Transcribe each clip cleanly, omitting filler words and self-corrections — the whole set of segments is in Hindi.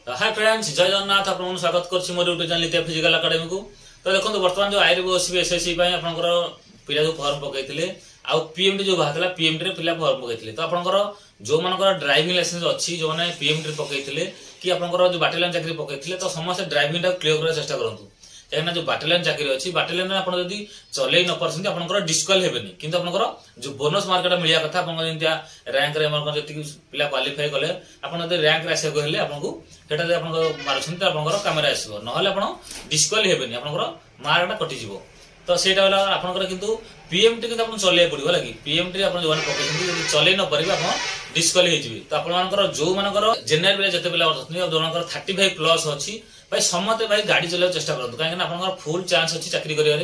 हाय फ्रेंड्स, जय जगन्नाथ। आपन स्वागत करछि मोर यूट्यूब चैनल इतिहास फिजिकल एकेडमी को। तो देखो वर्तमान जो आईआरबी ओसीबी एसएससी आपनकर पिला जो फॉर्म पकैथिले आ पीएमटी जो बाहतला पीएमटी रे पिला फॉर्म पकैथिले। तो आपनकर जो मानकर ड्राइविंग लाइसेंस अछि जो माने पीएमटी रे पकैथिले कि आपनकर जो बाटालियन चाकरी पकैथिले तो समस्त ड्राइविंग टा क्लियर करे चेष्टा करंतु। कहना जो बाटालियन चाकरी अछि बाटालियन रे आपन जदी चलै न परसेंट आपनकर डिस्क्वाल हेबेनी, किंतु आपनकर जो बोनस मार्केट मिलिया कथा आपन जेंतिया रैंक रे मानकर जति पिला क्वालीफाई कले आपन जदी रैंक रे आसे कहले आपनको हेटा जे आपनकर मारछन त आपनकर कैमरा आसीबो, नहले आपन डिस्क्वाल हेबेनी, आपनकर मार्कटा कटि जिवो। तो सेटा वाला आपनकर किंतु पीएमटी के आपन चलै पड़िबो लागी पीएमटी आपन जोन पकैछन जदी चलै न परिबे आपन डिस्क्वाल हे जिवि। तो आपन मानकर जो मानकर जनरल बेले जते बेला अछथनि और जोनकर 35 प्लस अछि भाई समते भाई गाड़ी चलाव चेष्टा करंतु, काहे ना आपनकर फुल चांस अछि चाकरी करियारे।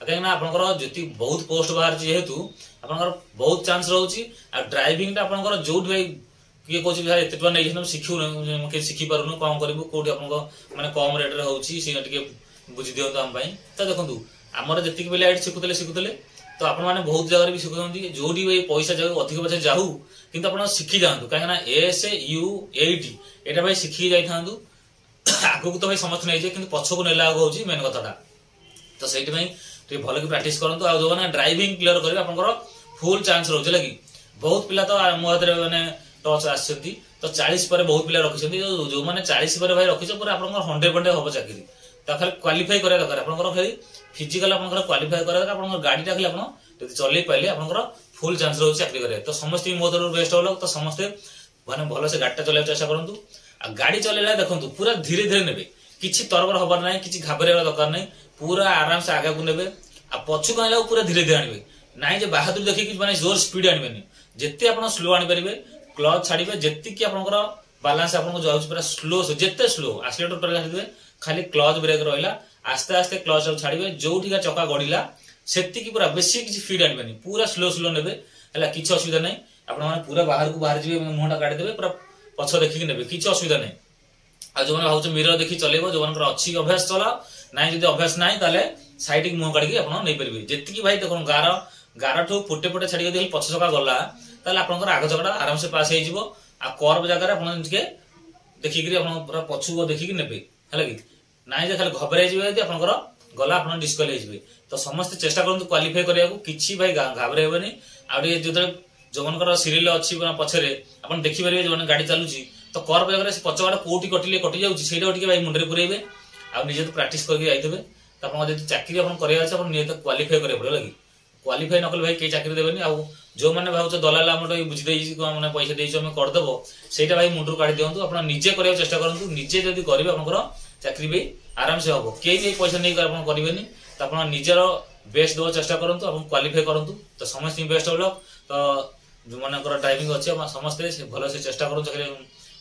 काहे ना आपनकर जति बहुत पोस्ट बाहर जेहेतु आपनकर बहुत चांस रहउछि आ ड्राइविंग ता आपनकर जोट भाई किए कोछि भाई एते टवा नै हम सिखिउ के सिखि पारुनु काम करबो कोठी आपनको माने कम रेट रे होउछि से टिके बुझि दियौ हम भाई। तो देखंतु हमर जति बेला एड सिखुतले तो आपन माने बहुत जगह रे भी सिखुछंती जोडी भाई पैसा जाऊ अधिक बचे जाऊ किंतु आपन सिखि जांतु, काहे ना एस यू एटी एटा भाई सिखि जाई थांतु आगु तो भाई समस्त नै जे किंतु पछ को नेला होउछि मेन कथाटा। तो सेठी भाई टे भलो कि प्रैक्टिस करंतु आ जो ना ड्राइविंग क्लियर करबे आपनकर फुल चांस रहउछि लागी। बहुत पिला तो मो हाथ रे माने टच आछथि तो 40 पर बहुत पिला रखिसथि जो माने 40 पर भाई रखिछ पूरा आपनकर 100% होबो चाकरी। ता खाली क्वालीफाई करे दरकार आपनकर खाली फिजिकल आपनकर क्वालीफाई करे दरकार आपनकर गाड़ी ता खाली आपन जति चलै पाइले आपनकर फुल चांस रहउछि चाकरी करे। तो समस्त मो तरफ बेस्ट होलो तो समस्त माने भलो से गाड़ी चलाय चेष्टा करंतु आ गाड़ी चलेला देखंतु पूरा धीरे धीरे नेबे, किछि तरबर होबार नै, किछि घाबरेवा दरकार नै, पूरा आराम से आगा को नेबे आ पछु कायला पूरा धीरे धीरे आनिबे नै जे बहादुर देखि कि माने जोर स्पीड आनिबेनी। जेते आपन स्लो आनि परिबे क्लच छाडिबे जेति कि आपनकर बैलेंस आपनको जाउछ पूरा स्लो से जेते स्लो एक्सीलेटर पर छाडिबे खाली क्लच ब्रेक रहइला आस्ते आस्ते क्लच छाडिबे जोठी का चका गडिला सेति कि पूरा बेसी किछि स्पीड आनिबेनी पूरा स्लो स्लो नेबे हला किछि असुविधा नै। आपन माने पूरा बाहर को बाहर जिबे मुंहटा काटि देबे पूरा पछ देखि कि नेबे किछि असुविधा नै। आ जो माने भाउछ मिरर देखि चलेबो जो मानकर अछि अभ्यास चला नै जदि अभ्यास नै ताले साइड के मुंह काटि आपन नै परिबे जेति कि भाई देखन गारा ठो फुटे फुटे छाडी देल पछ चका गला ताले आपनकर आग चकाटा आराम से पास हे जिवो आ कर्व जगह रे आपन के देखि कि आपन पूरा पछु को देखि कि नेबे हला कि नै जे खाली घबराई जिवे यदि आपनकर गला आपन डिस्क्वाल हे जिवे। तो समस्त चेष्टा करंतु क्वालीफाई करिया को किछि भाई घाबरे हेबेनी। आ जो जो मनकर सीरियल अछि पछरे आपन देखि परिबे जो गाड़ी चालुची तो कर्व जगह से पछवाडा कोठी कटि जाउची सेटा टिके भाई मुंडरे पुरेबे आ निजे तो प्रैक्टिस करके आइतबे। त आपन जदि चाकरी आपन करिया अछि आपन निजे क्वालीफाई करे पड़ो लागी क्वालीफाई न कले भाई के चाकरी देबेनी। आ जो माने भाउछ दलाल हमर बुझि देइछि को माने पैसा देइछि हम कर देबो सेटा भाई मुंडरू काढि दियंतु आपन निजे करिया चेष्टा करंतु। निजे जदि करिवे आपनकर चाकरी भी आराम से होबो के भी पैसा नै कर आपन करिवेनी। त आपन निजेर बेस्ट दो चेष्टा करंतु आपन क्वालीफाई करंतु तो समस्त बेस्ट होलो। तो जो मानकर ड्राइविंग अछि समस्त भलो से चेष्टा करू चाकरी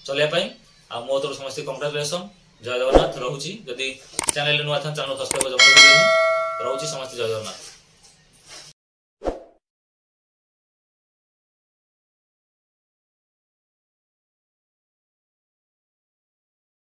चले पाई आ मो तो समस्त कांग्रेचुलेशन। जय जगन्नाथ। रहउची जदि चैनल नुआ था चैनल सब्सक्राइब जरूर करियनि। रहउची समस्त जय जगन्नाथ।